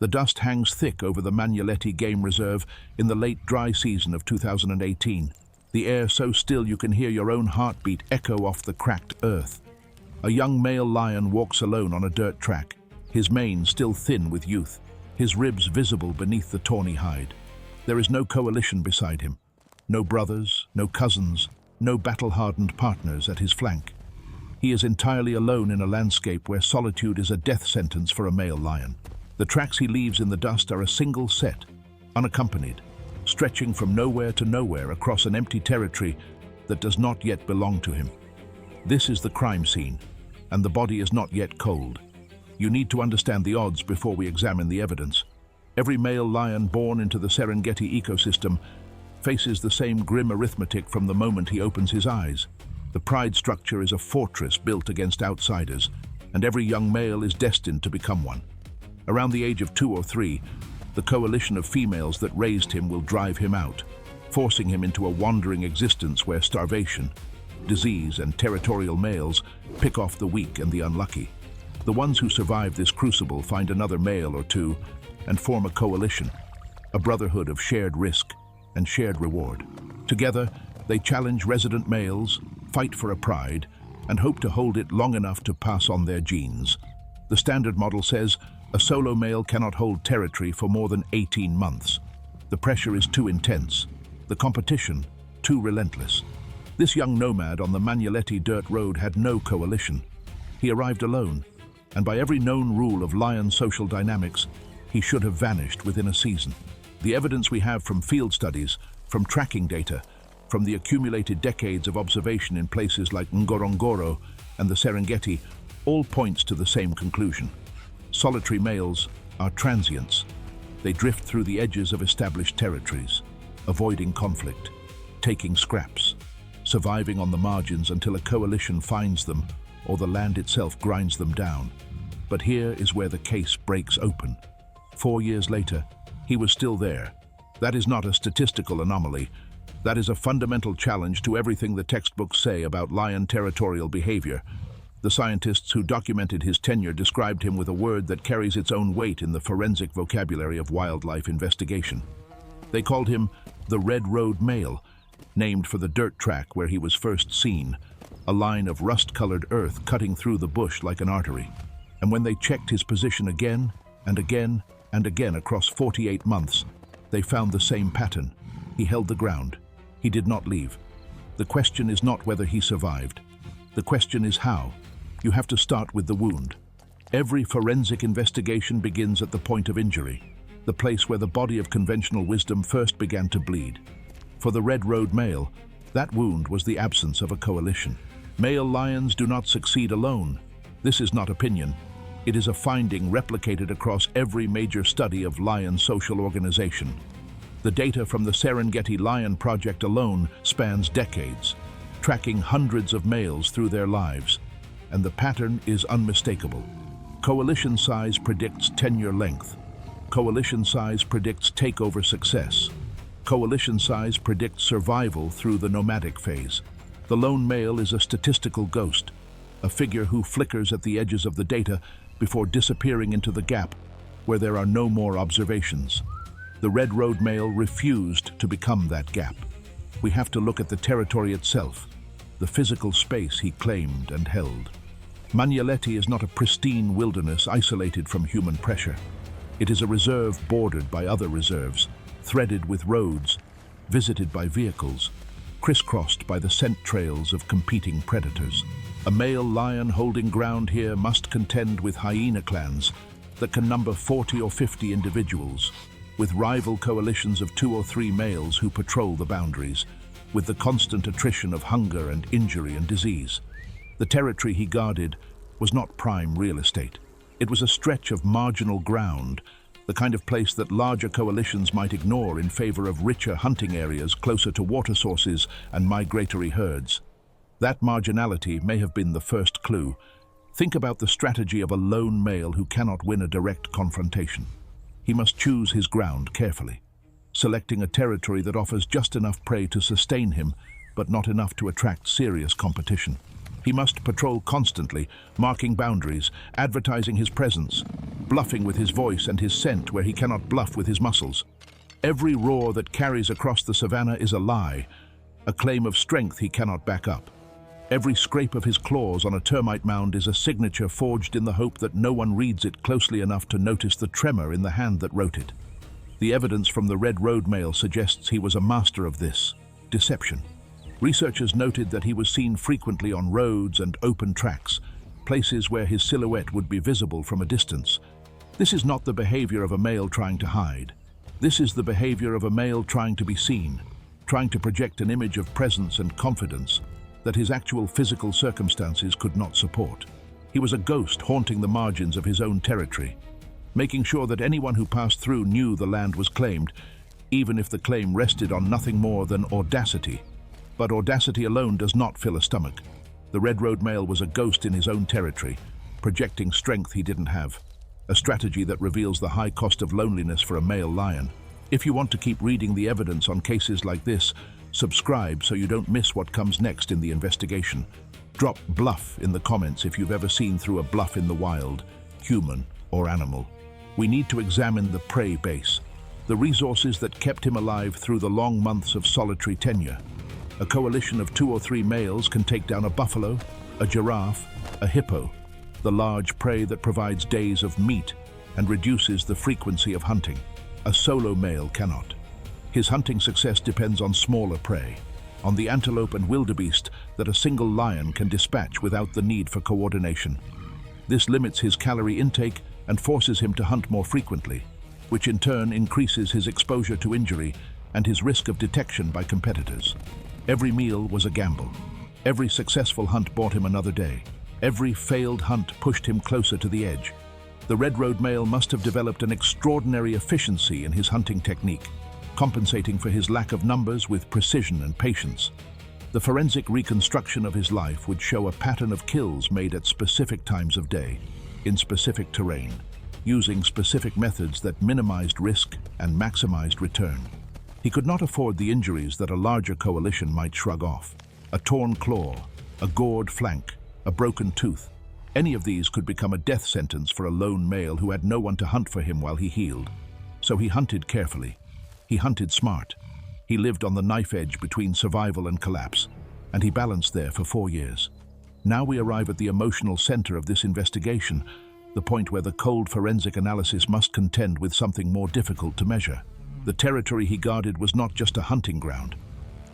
The dust hangs thick over the Manyeleti game reserve in the late dry season of 2018. The air so still you can hear your own heartbeat echo off the cracked earth. A young male lion walks alone on a dirt track, his mane still thin with youth, his ribs visible beneath the tawny hide. There is no coalition beside him, no brothers, no cousins, no battle-hardened partners at his flank. He is entirely alone in a landscape where solitude is a death sentence for a male lion. The tracks he leaves in the dust are a single set, unaccompanied, stretching from nowhere to nowhere across an empty territory that does not yet belong to him. This is the crime scene, and the body is not yet cold. You need to understand the odds before we examine the evidence. Every male lion born into the Serengeti ecosystem faces the same grim arithmetic from the moment he opens his eyes. The pride structure is a fortress built against outsiders, and every young male is destined to become one. Around the age of 2 or 3, the coalition of females that raised him will drive him out, forcing him into a wandering existence where starvation, disease, and territorial males pick off the weak and the unlucky. The ones who survive this crucible find another male or two and form a coalition, a brotherhood of shared risk and shared reward. Together, they challenge resident males, fight for a pride, and hope to hold it long enough to pass on their genes. The standard model says a solo male cannot hold territory for more than 18 months. The pressure is too intense, the competition too relentless. This young nomad on the Manyeleti dirt road had no coalition. He arrived alone, and by every known rule of lion social dynamics, he should have vanished within a season. The evidence we have from field studies, from tracking data, from the accumulated decades of observation in places like Ngorongoro and the Serengeti, all points to the same conclusion. Solitary males are transients. They drift through the edges of established territories, avoiding conflict, taking scraps, surviving on the margins until a coalition finds them or the land itself grinds them down. But here is where the case breaks open. 4 years later, he was still there. That is not a statistical anomaly. That is a fundamental challenge to everything the textbooks say about lion territorial behavior. The scientists who documented his tenure described him with a word that carries its own weight in the forensic vocabulary of wildlife investigation. They called him the Red Road Male, named for the dirt track where he was first seen, a line of rust-colored earth cutting through the bush like an artery. And when they checked his position again and again and again across 48 months, they found the same pattern. He held the ground. He did not leave. The question is not whether he survived. The question is how. You have to start with the wound. Every forensic investigation begins at the point of injury, the place where the body of conventional wisdom first began to bleed. For the Red Road Male, that wound was the absence of a coalition. Male lions do not succeed alone. This is not opinion. It is a finding replicated across every major study of lion social organization. The data from the Serengeti Lion Project alone spans decades, tracking hundreds of males through their lives, and the pattern is unmistakable. Coalition size predicts tenure length. Coalition size predicts takeover success. Coalition size predicts survival through the nomadic phase. The lone male is a statistical ghost, a figure who flickers at the edges of the data before disappearing into the gap where there are no more observations. The Red Road Male refused to become that gap. We have to look at the territory itself, the physical space he claimed and held. Manyeleti is not a pristine wilderness isolated from human pressure. It is a reserve bordered by other reserves, threaded with roads, visited by vehicles, crisscrossed by the scent trails of competing predators. A male lion holding ground here must contend with hyena clans that can number 40 or 50 individuals, with rival coalitions of 2 or 3 males who patrol the boundaries, with the constant attrition of hunger and injury and disease. The territory he guarded was not prime real estate. It was a stretch of marginal ground, the kind of place that larger coalitions might ignore in favor of richer hunting areas closer to water sources and migratory herds. That marginality may have been the first clue. Think about the strategy of a lone male who cannot win a direct confrontation. He must choose his ground carefully, selecting a territory that offers just enough prey to sustain him, but not enough to attract serious competition. He must patrol constantly, marking boundaries, advertising his presence, bluffing with his voice and his scent where he cannot bluff with his muscles. Every roar that carries across the savannah is a lie, a claim of strength he cannot back up. Every scrape of his claws on a termite mound is a signature forged in the hope that no one reads it closely enough to notice the tremor in the hand that wrote it. The evidence from the red road mail suggests he was a master of this deception. Researchers noted that he was seen frequently on roads and open tracks, places where his silhouette would be visible from a distance. This is not the behavior of a male trying to hide. This is the behavior of a male trying to be seen, trying to project an image of presence and confidence that his actual physical circumstances could not support. He was a ghost haunting the margins of his own territory, making sure that anyone who passed through knew the land was claimed, even if the claim rested on nothing more than audacity. But audacity alone does not fill a stomach. The Red Road male was a ghost in his own territory, projecting strength he didn't have, a strategy that reveals the high cost of loneliness for a male lion. If you want to keep reading the evidence on cases like this, subscribe so you don't miss what comes next in the investigation. Drop bluff in the comments if you've ever seen through a bluff in the wild, human or animal. We need to examine the prey base, the resources that kept him alive through the long months of solitary tenure. A coalition of 2 or 3 males can take down a buffalo, a giraffe, a hippo, the large prey that provides days of meat and reduces the frequency of hunting. A solo male cannot. His hunting success depends on smaller prey, on the antelope and wildebeest that a single lion can dispatch without the need for coordination. This limits his calorie intake and forces him to hunt more frequently, which in turn increases his exposure to injury and his risk of detection by competitors. Every meal was a gamble. Every successful hunt bought him another day. Every failed hunt pushed him closer to the edge. The Red Road male must have developed an extraordinary efficiency in his hunting technique, compensating for his lack of numbers with precision and patience. The forensic reconstruction of his life would show a pattern of kills made at specific times of day, in specific terrain, using specific methods that minimized risk and maximized return. He could not afford the injuries that a larger coalition might shrug off. A torn claw, a gored flank, a broken tooth. Any of these could become a death sentence for a lone male who had no one to hunt for him while he healed. So he hunted carefully. He hunted smart. He lived on the knife edge between survival and collapse, and he balanced there for 4 years. Now we arrive at the emotional center of this investigation, the point where the cold forensic analysis must contend with something more difficult to measure. The territory he guarded was not just a hunting ground.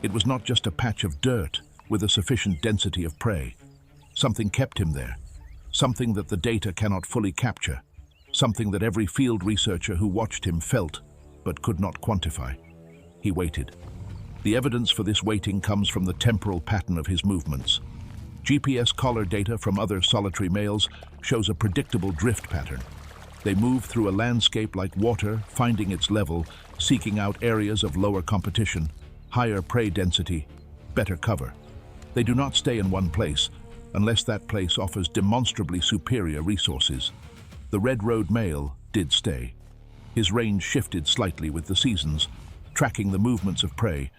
It was not just a patch of dirt with a sufficient density of prey. Something kept him there, something that the data cannot fully capture, something that every field researcher who watched him felt but could not quantify. He waited. The evidence for this waiting comes from the temporal pattern of his movements. GPS collar data from other solitary males shows a predictable drift pattern. They move through a landscape like water, finding its level, seeking out areas of lower competition, higher prey density, better cover. They do not stay in one place, unless that place offers demonstrably superior resources. The Red Road male did stay. His range shifted slightly with the seasons, tracking the movements of prey,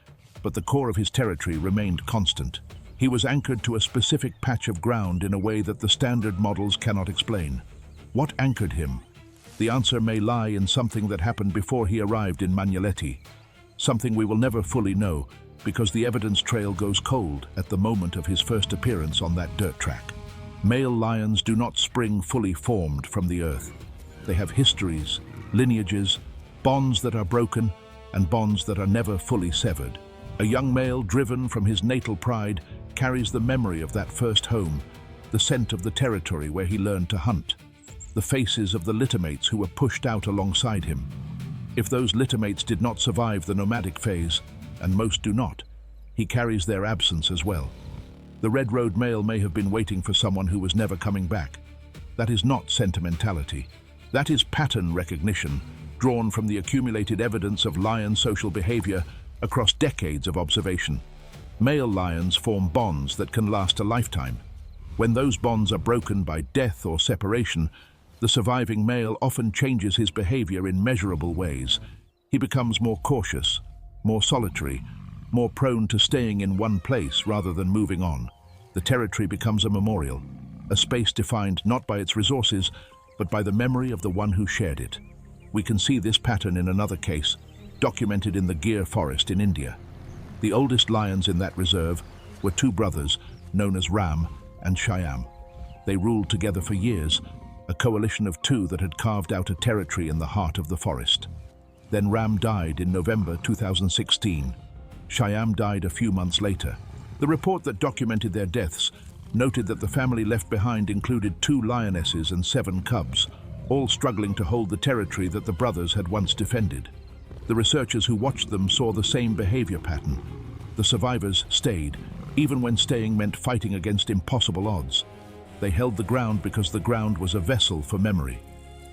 but the core of his territory remained constant. He was anchored to a specific patch of ground in a way that the standard models cannot explain. What anchored him? The answer may lie in something that happened before he arrived in Manyeleti, something we will never fully know because the evidence trail goes cold at the moment of his first appearance on that dirt track. Male lions do not spring fully formed from the earth. They have histories, lineages, bonds that are broken, and bonds that are never fully severed. A young male driven from his natal pride carries the memory of that first home, the scent of the territory where he learned to hunt, the faces of the littermates who were pushed out alongside him. If those littermates did not survive the nomadic phase, and most do not, he carries their absence as well. The Red Road male may have been waiting for someone who was never coming back. That is not sentimentality. That is pattern recognition, drawn from the accumulated evidence of lion social behavior across decades of observation. Male lions form bonds that can last a lifetime. When those bonds are broken by death or separation, the surviving male often changes his behavior in measurable ways. He becomes more cautious, more solitary, more prone to staying in one place rather than moving on. The territory becomes a memorial, a space defined not by its resources, but by the memory of the one who shared it. We can see this pattern in another case, documented in the Gir forest in India. The oldest lions in that reserve were two brothers known as Ram and Shyam. They ruled together for years, a coalition of two that had carved out a territory in the heart of the forest. Then Ram died in November 2016. Shyam died a few months later. The report that documented their deaths noted that the family left behind included 2 lionesses and 7 cubs, all struggling to hold the territory that the brothers had once defended. The researchers who watched them saw the same behavior pattern. The survivors stayed, even when staying meant fighting against impossible odds. They held the ground because the ground was a vessel for memory.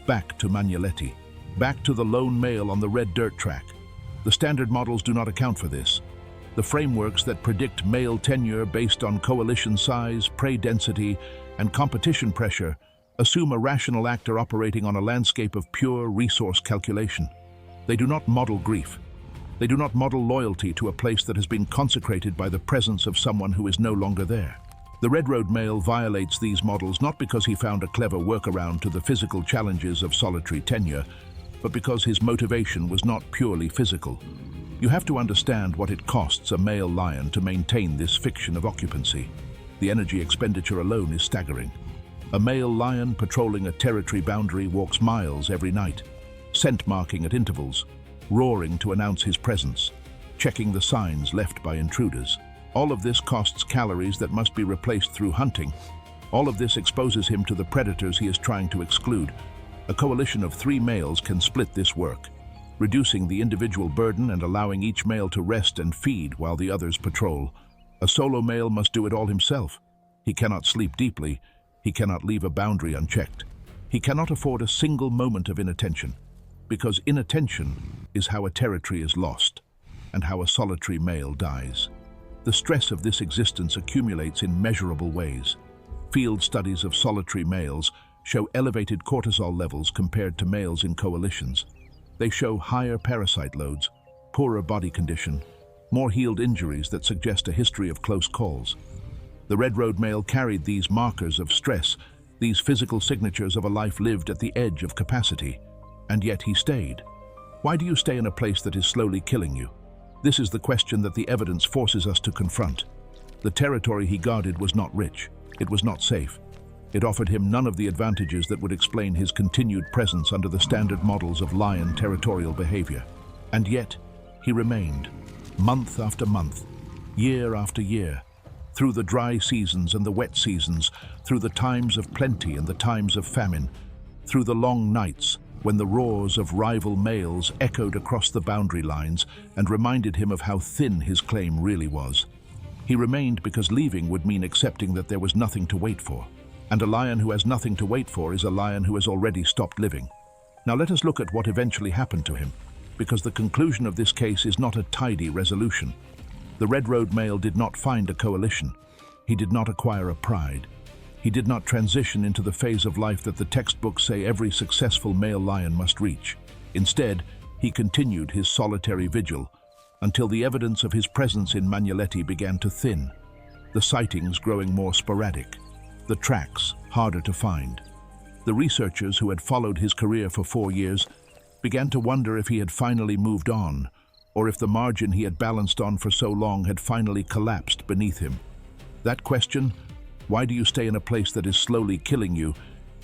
Back to Manyeleti. Back to the lone male on the red dirt track. The standard models do not account for this. The frameworks that predict male tenure based on coalition size, prey density, and competition pressure assume a rational actor operating on a landscape of pure resource calculation. They do not model grief. They do not model loyalty to a place that has been consecrated by the presence of someone who is no longer there. The Red Road male violates these models not because he found a clever workaround to the physical challenges of solitary tenure, but because his motivation was not purely physical. You have to understand what it costs a male lion to maintain this fiction of occupancy. The energy expenditure alone is staggering. A male lion patrolling a territory boundary walks miles every night, scent marking at intervals, roaring to announce his presence, checking the signs left by intruders. All of this costs calories that must be replaced through hunting. All of this exposes him to the predators he is trying to exclude. A coalition of 3 males can split this work, reducing the individual burden and allowing each male to rest and feed while the others patrol. A solo male must do it all himself. He cannot sleep deeply. He cannot leave a boundary unchecked. He cannot afford a single moment of inattention, because inattention is how a territory is lost and how a solitary male dies. The stress of this existence accumulates in measurable ways. Field studies of solitary males show elevated cortisol levels compared to males in coalitions. They show higher parasite loads, poorer body condition, more healed injuries that suggest a history of close calls. The Red Road male carried these markers of stress, these physical signatures of a life lived at the edge of capacity, and yet he stayed. Why do you stay in a place that is slowly killing you? This is the question that the evidence forces us to confront. The territory he guarded was not rich. It was not safe. It offered him none of the advantages that would explain his continued presence under the standard models of lion territorial behavior. And yet, he remained, month after month, year after year, through the dry seasons and the wet seasons, through the times of plenty and the times of famine, through the long nights when the roars of rival males echoed across the boundary lines and reminded him of how thin his claim really was. He remained because leaving would mean accepting that there was nothing to wait for. And a lion who has nothing to wait for is a lion who has already stopped living. Now let us look at what eventually happened to him, because the conclusion of this case is not a tidy resolution. The Red Road male did not find a coalition. He did not acquire a pride. He did not transition into the phase of life that the textbooks say every successful male lion must reach. Instead, he continued his solitary vigil until the evidence of his presence in Manyeleti began to thin, the sightings growing more sporadic, the tracks harder to find. The researchers who had followed his career for 4 years began to wonder if he had finally moved on, or if the margin he had balanced on for so long had finally collapsed beneath him. That question, why do you stay in a place that is slowly killing you,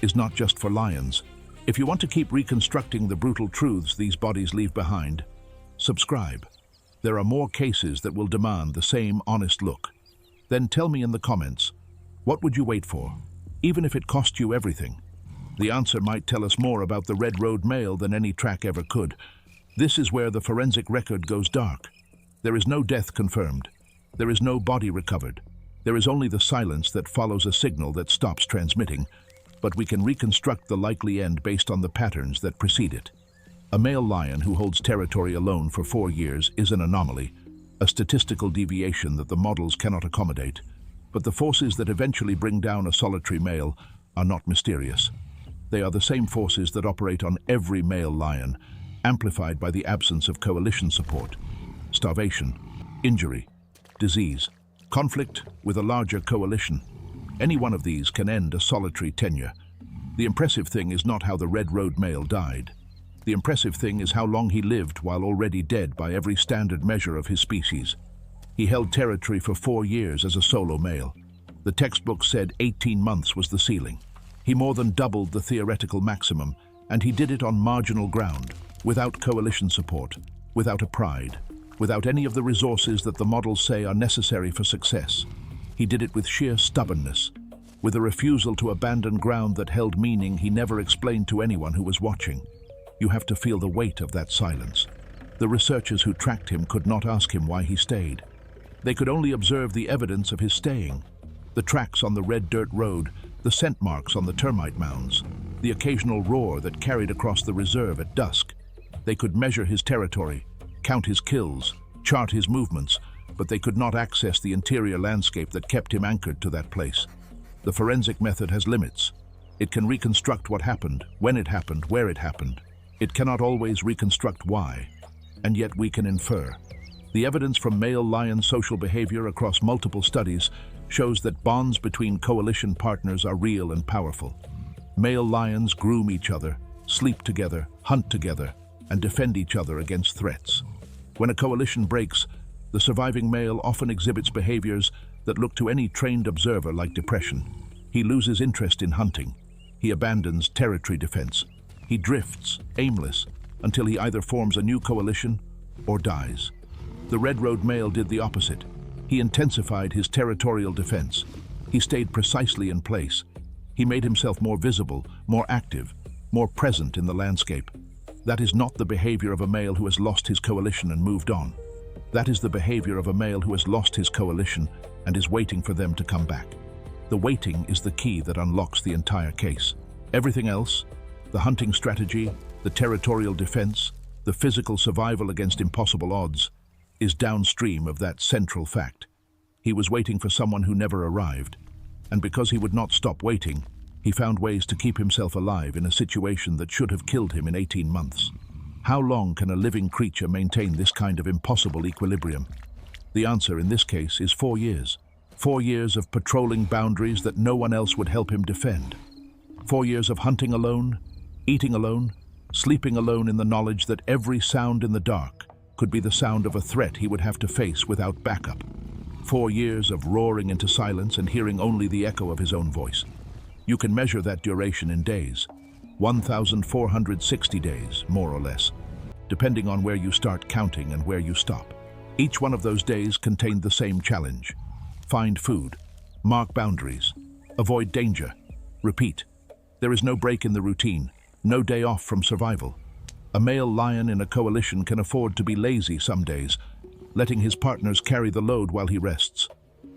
is not just for lions. If you want to keep reconstructing the brutal truths these bodies leave behind, subscribe. There are more cases that will demand the same honest look. Then tell me in the comments, what would you wait for, even if it cost you everything? The answer might tell us more about the Red Road male than any track ever could. This is where the forensic record goes dark. There is no death confirmed. There is no body recovered. There is only the silence that follows a signal that stops transmitting, but we can reconstruct the likely end based on the patterns that precede it. A male lion who holds territory alone for 4 years is an anomaly, a statistical deviation that the models cannot accommodate. But the forces that eventually bring down a solitary male are not mysterious. They are the same forces that operate on every male lion, amplified by the absence of coalition support: starvation, injury, disease, Conflict with a larger coalition. Any one of these can end a solitary tenure. The impressive thing is not how the Red Road male died. The impressive thing is how long he lived while already dead by every standard measure of his species. He held territory for 4 years as a solo male. The textbook said 18 months was the ceiling. He more than doubled the theoretical maximum, and he did it on marginal ground, without coalition support, without a pride, without any of the resources that the models say are necessary for success. He did it with sheer stubbornness, with a refusal to abandon ground that held meaning he never explained to anyone who was watching. You have to feel the weight of that silence. The researchers who tracked him could not ask him why he stayed. They could only observe the evidence of his staying. The tracks on the red dirt road, the scent marks on the termite mounds, the occasional roar that carried across the reserve at dusk. They could measure his territory, count his kills, chart his movements, but they could not access the interior landscape that kept him anchored to that place. The forensic method has limits. It can reconstruct what happened, when it happened, where it happened. It cannot always reconstruct why, and yet we can infer. The evidence from male lion social behavior across multiple studies shows that bonds between coalition partners are real and powerful. Male lions groom each other, sleep together, hunt together, and defend each other against threats. When a coalition breaks, the surviving male often exhibits behaviors that look to any trained observer like depression. He loses interest in hunting. He abandons territory defense. He drifts, aimless, until he either forms a new coalition or dies. The Red Road male did the opposite. He intensified his territorial defense. He stayed precisely in place. He made himself more visible, more active, more present in the landscape. That is not the behavior of a male who has lost his coalition and moved on. That is the behavior of a male who has lost his coalition and is waiting for them to come back. The waiting is the key that unlocks the entire case. Everything else, the hunting strategy, the territorial defense, the physical survival against impossible odds, is downstream of that central fact. He was waiting for someone who never arrived, and because he would not stop waiting, he found ways to keep himself alive in a situation that should have killed him in 18 months. How long can a living creature maintain this kind of impossible equilibrium? The answer in this case is 4 years. 4 years of patrolling boundaries that no one else would help him defend. 4 years of hunting alone, eating alone, sleeping alone in the knowledge that every sound in the dark could be the sound of a threat he would have to face without backup. 4 years of roaring into silence and hearing only the echo of his own voice. You can measure that duration in days, 1,460 days, more or less, depending on where you start counting and where you stop. Each one of those days contained the same challenge. Find food, mark boundaries, avoid danger, repeat. There is no break in the routine, no day off from survival. A male lion in a coalition can afford to be lazy some days, letting his partners carry the load while he rests.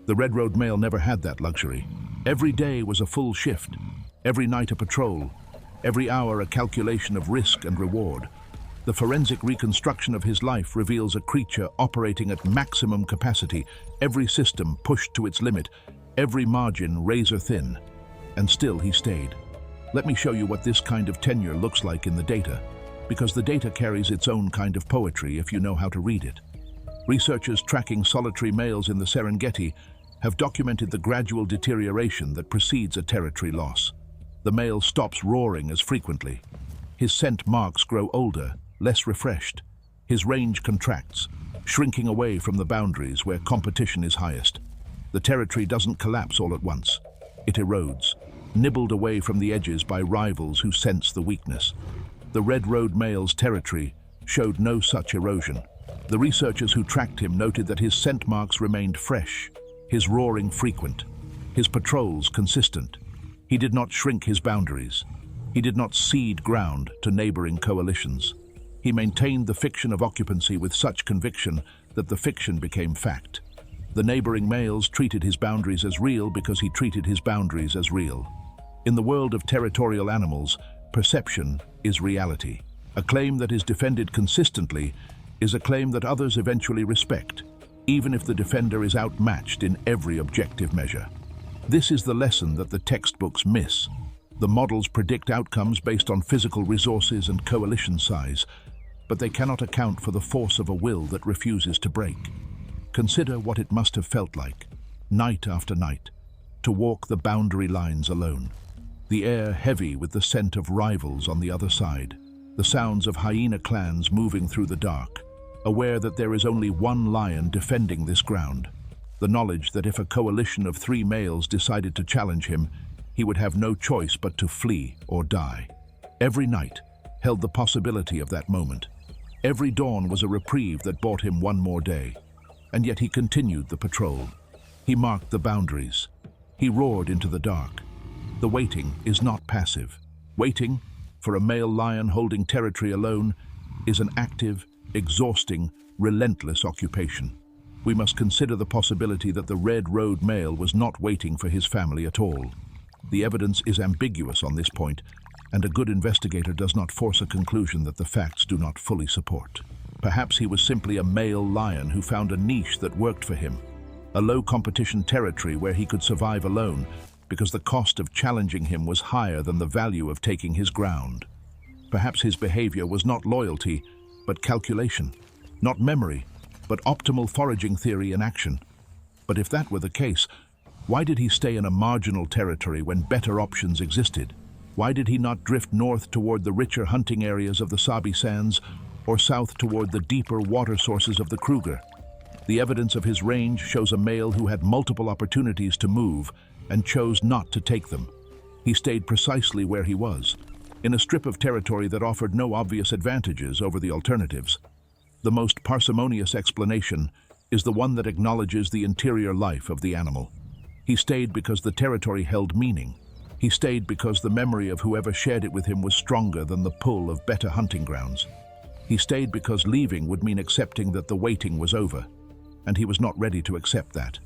The Red Road male never had that luxury. Every day was a full shift, every night a patrol, every hour a calculation of risk and reward. The forensic reconstruction of his life reveals a creature operating at maximum capacity, every system pushed to its limit, every margin razor thin. And still he stayed. Let me show you what this kind of tenure looks like in the data, because the data carries its own kind of poetry if you know how to read it. Researchers tracking solitary males in the Serengeti have documented the gradual deterioration that precedes a territory loss. The male stops roaring as frequently. His scent marks grow older, less refreshed. His range contracts, shrinking away from the boundaries where competition is highest. The territory doesn't collapse all at once. It erodes, nibbled away from the edges by rivals who sense the weakness. The Red Road male's territory showed no such erosion. The researchers who tracked him noted that his scent marks remained fresh, his roaring frequent, his patrols consistent. He did not shrink his boundaries. He did not cede ground to neighboring coalitions. He maintained the fiction of occupancy with such conviction that the fiction became fact. The neighboring males treated his boundaries as real because he treated his boundaries as real. In the world of territorial animals, perception is reality. A claim that is defended consistently is a claim that others eventually respect, even if the defender is outmatched in every objective measure. This is the lesson that the textbooks miss. The models predict outcomes based on physical resources and coalition size, but they cannot account for the force of a will that refuses to break. Consider what it must have felt like. night after night, to walk the boundary lines alone. The air heavy with the scent of rivals on the other side, the sounds of hyena clans moving through the dark, aware that there is only one lion defending this ground, the knowledge that if a coalition of 3 males decided to challenge him, he would have no choice but to flee or die. Every night held the possibility of that moment. Every dawn was a reprieve that bought him one more day, and yet he continued the patrol. He marked the boundaries. He roared into the dark. The waiting is not passive. Waiting, for a male lion holding territory alone, is an active, exhausting, relentless occupation. We must consider the possibility that the Red Road male was not waiting for his family at all. The evidence is ambiguous on this point, and a good investigator does not force a conclusion that the facts do not fully support. Perhaps he was simply a male lion who found a niche that worked for him, a low-competition territory where he could survive alone because the cost of challenging him was higher than the value of taking his ground. Perhaps his behavior was not loyalty, but calculation, not memory, but optimal foraging theory in action. But if that were the case, why did he stay in a marginal territory when better options existed? Why did he not drift north toward the richer hunting areas of the Sabi Sands or south toward the deeper water sources of the Kruger? The evidence of his range shows a male who had multiple opportunities to move and chose not to take them. He stayed precisely where he was, in a strip of territory that offered no obvious advantages over the alternatives. The most parsimonious explanation is the one that acknowledges the interior life of the animal. He stayed because the territory held meaning. He stayed because the memory of whoever shared it with him was stronger than the pull of better hunting grounds. He stayed because leaving would mean accepting that the waiting was over, and he was not ready to accept that.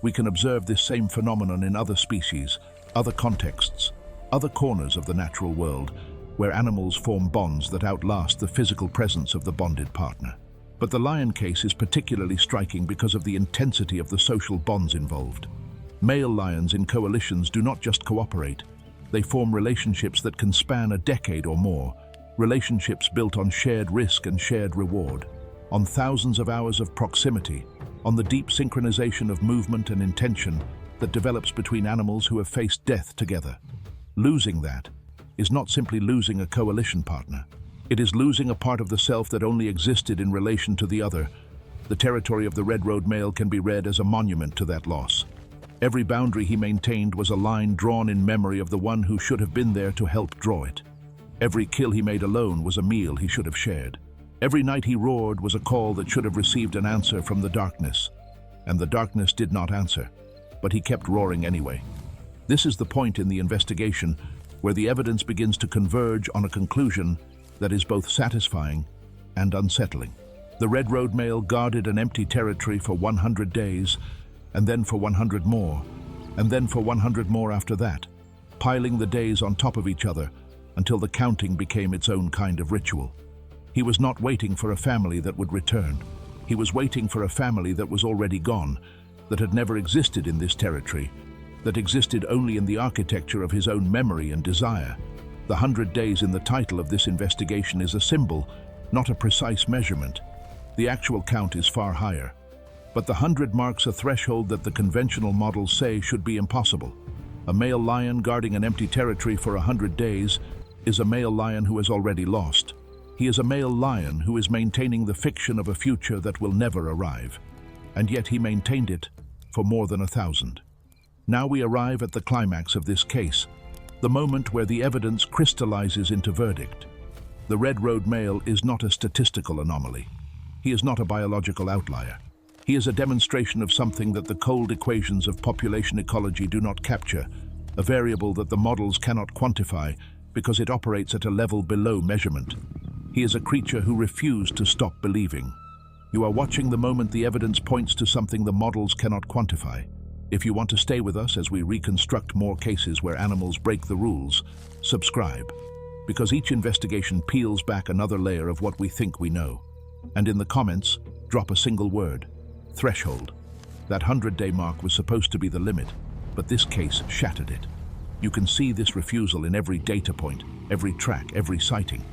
We can observe this same phenomenon in other species, other contexts, other corners of the natural world, where animals form bonds that outlast the physical presence of the bonded partner. But the lion case is particularly striking because of the intensity of the social bonds involved. Male lions in coalitions do not just cooperate, they form relationships that can span a decade or more, relationships built on shared risk and shared reward, on thousands of hours of proximity, on the deep synchronization of movement and intention that develops between animals who have faced death together. Losing that is not simply losing a coalition partner. It is losing a part of the self that only existed in relation to the other. The territory of the Red Road male can be read as a monument to that loss. Every boundary he maintained was a line drawn in memory of the one who should have been there to help draw it. Every kill he made alone was a meal he should have shared. Every night he roared was a call that should have received an answer from the darkness. And the darkness did not answer, but he kept roaring anyway. This is the point in the investigation where the evidence begins to converge on a conclusion that is both satisfying and unsettling. The Red Road male guarded an empty territory for 100 days, and then for 100 more, and then for 100 more after that, piling the days on top of each other until the counting became its own kind of ritual. He was not waiting for a family that would return. He was waiting for a family that was already gone, that had never existed in this territory, that existed only in the architecture of his own memory and desire. The 100 days in the title of this investigation is a symbol, not a precise measurement. The actual count is far higher. But the 100 marks a threshold that the conventional models say should be impossible. A male lion guarding an empty territory for 100 days is a male lion who has already lost. He is a male lion who is maintaining the fiction of a future that will never arrive. And yet he maintained it for more than 1,000. Now we arrive at the climax of this case, the moment where the evidence crystallizes into verdict. The Red Road male is not a statistical anomaly. He is not a biological outlier. He is a demonstration of something that the cold equations of population ecology do not capture, a variable that the models cannot quantify because it operates at a level below measurement. He is a creature who refused to stop believing. You are watching the moment the evidence points to something the models cannot quantify. If you want to stay with us as we reconstruct more cases where animals break the rules, subscribe, because each investigation peels back another layer of what we think we know. And in the comments, drop a single word: threshold. That 100-day mark was supposed to be the limit, but this case shattered it. You can see this refusal in every data point, every track, every sighting.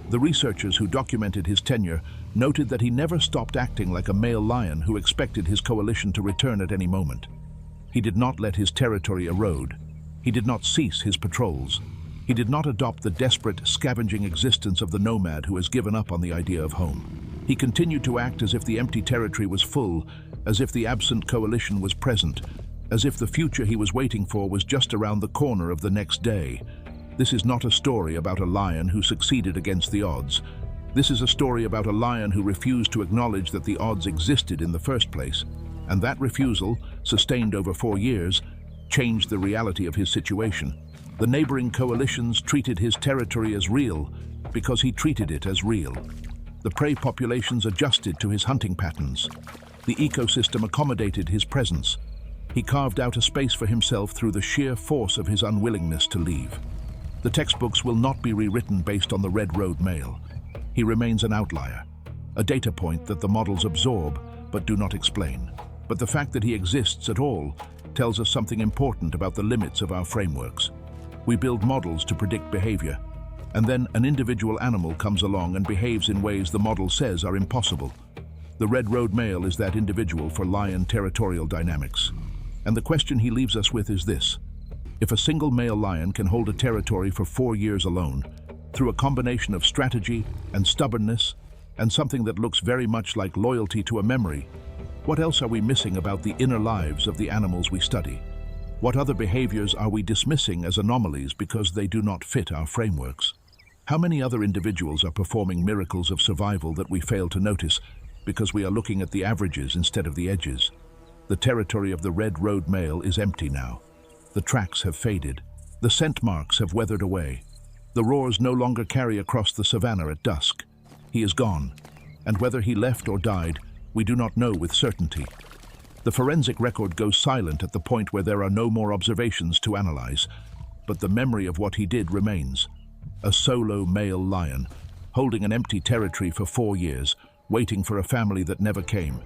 The researchers who documented his tenure noted that he never stopped acting like a male lion who expected his coalition to return at any moment. He did not let his territory erode. He did not cease his patrols. He did not adopt the desperate, scavenging existence of the nomad who has given up on the idea of home. He continued to act as if the empty territory was full, as if the absent coalition was present, as if the future he was waiting for was just around the corner of the next day. This is not a story about a lion who succeeded against the odds. This is a story about a lion who refused to acknowledge that the odds existed in the first place, and that refusal, sustained over 4 years, changed the reality of his situation. The neighboring coalitions treated his territory as real because he treated it as real. The prey populations adjusted to his hunting patterns. The ecosystem accommodated his presence. He carved out a space for himself through the sheer force of his unwillingness to leave. The textbooks will not be rewritten based on the red road male. He remains an outlier, a data point that the models absorb but do not explain. But the fact that he exists at all tells us something important about the limits of our frameworks. We build models to predict behavior, and then an individual animal comes along and behaves in ways the model says are impossible. The red road male is that individual for lion territorial dynamics. And the question he leaves us with is this: if a single male lion can hold a territory for 4 years alone, through a combination of strategy and stubbornness, and something that looks very much like loyalty to a memory, what else are we missing about the inner lives of the animals we study? What other behaviors are we dismissing as anomalies because they do not fit our frameworks? How many other individuals are performing miracles of survival that we fail to notice because we are looking at the averages instead of the edges? The territory of the red road male is empty now. The tracks have faded. The scent marks have weathered away. The roars no longer carry across the savannah at dusk. He is gone, and whether he left or died, we do not know with certainty. The forensic record goes silent at the point where there are no more observations to analyze, but the memory of what he did remains. A solo male lion, holding an empty territory for 4 years, waiting for a family that never came.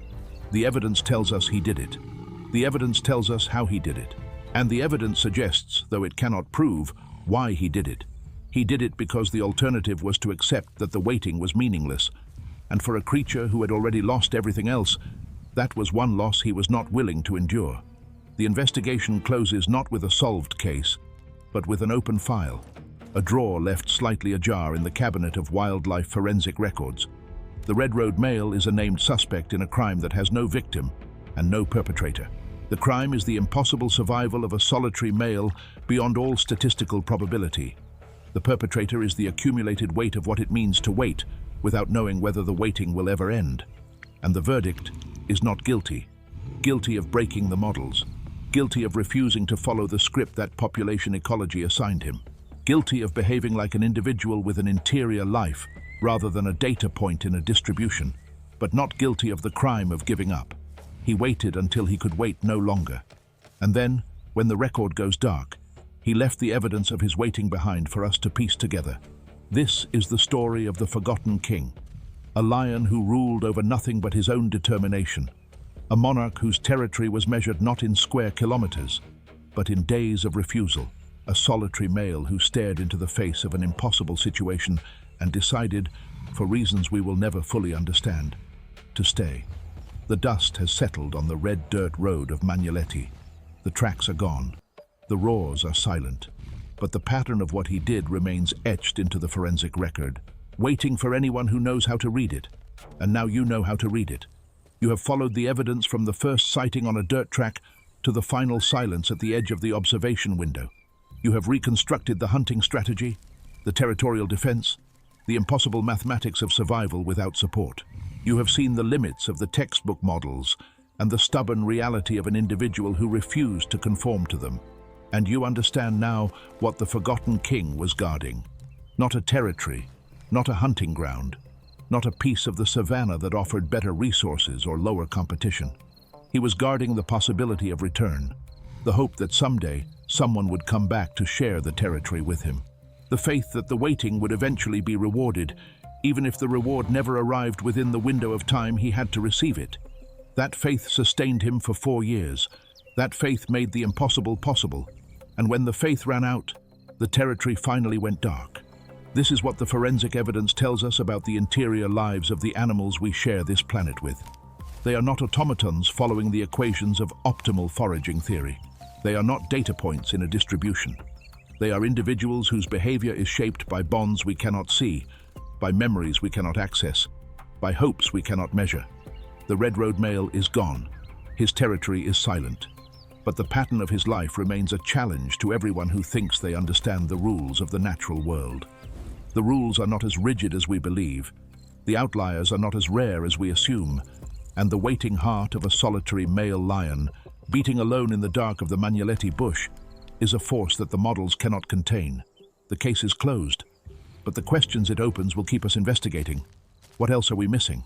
The evidence tells us he did it. The evidence tells us how he did it. And the evidence suggests, though it cannot prove, why he did it. He did it because the alternative was to accept that the waiting was meaningless. And for a creature who had already lost everything else, that was one loss he was not willing to endure. The investigation closes not with a solved case, but with an open file, a drawer left slightly ajar in the cabinet of wildlife forensic records. The red road male is a named suspect in a crime that has no victim and no perpetrator. The crime is the impossible survival of a solitary male beyond all statistical probability. The perpetrator is the accumulated weight of what it means to wait without knowing whether the waiting will ever end. And the verdict is not guilty. Guilty of breaking the models. Guilty of refusing to follow the script that population ecology assigned him. Guilty of behaving like an individual with an interior life rather than a data point in a distribution, but not guilty of the crime of giving up. He waited until he could wait no longer. And then, when the record goes dark, he left the evidence of his waiting behind for us to piece together. This is the story of the forgotten king, a lion who ruled over nothing but his own determination, a monarch whose territory was measured not in square kilometers, but in days of refusal, a solitary male who stared into the face of an impossible situation and decided, for reasons we will never fully understand, to stay. The dust has settled on the red dirt road of Manyeleti. The tracks are gone. The roars are silent. But the pattern of what he did remains etched into the forensic record, waiting for anyone who knows how to read it. And now you know how to read it. You have followed the evidence from the first sighting on a dirt track to the final silence at the edge of the observation window. You have reconstructed the hunting strategy, the territorial defense, the impossible mathematics of survival without support. You have seen the limits of the textbook models and the stubborn reality of an individual who refused to conform to them. And you understand now what the forgotten king was guarding. Not a territory, not a hunting ground, not a piece of the savannah that offered better resources or lower competition. He was guarding the possibility of return, the hope that someday someone would come back to share the territory with him. The faith that the waiting would eventually be rewarded, even if the reward never arrived within the window of time he had to receive it. That faith sustained him for 4 years. That faith made the impossible possible. And when the faith ran out, the territory finally went dark. This is what the forensic evidence tells us about the interior lives of the animals we share this planet with. They are not automatons following the equations of optimal foraging theory. They are not data points in a distribution. They are individuals whose behavior is shaped by bonds we cannot see, by memories we cannot access, by hopes we cannot measure. The red-road male is gone. His territory is silent. But the pattern of his life remains a challenge to everyone who thinks they understand the rules of the natural world. The rules are not as rigid as we believe. The outliers are not as rare as we assume. And the waiting heart of a solitary male lion, beating alone in the dark of the Manyeleti bush, is a force that the models cannot contain. The case is closed, but the questions it opens will keep us investigating. What else are we missing?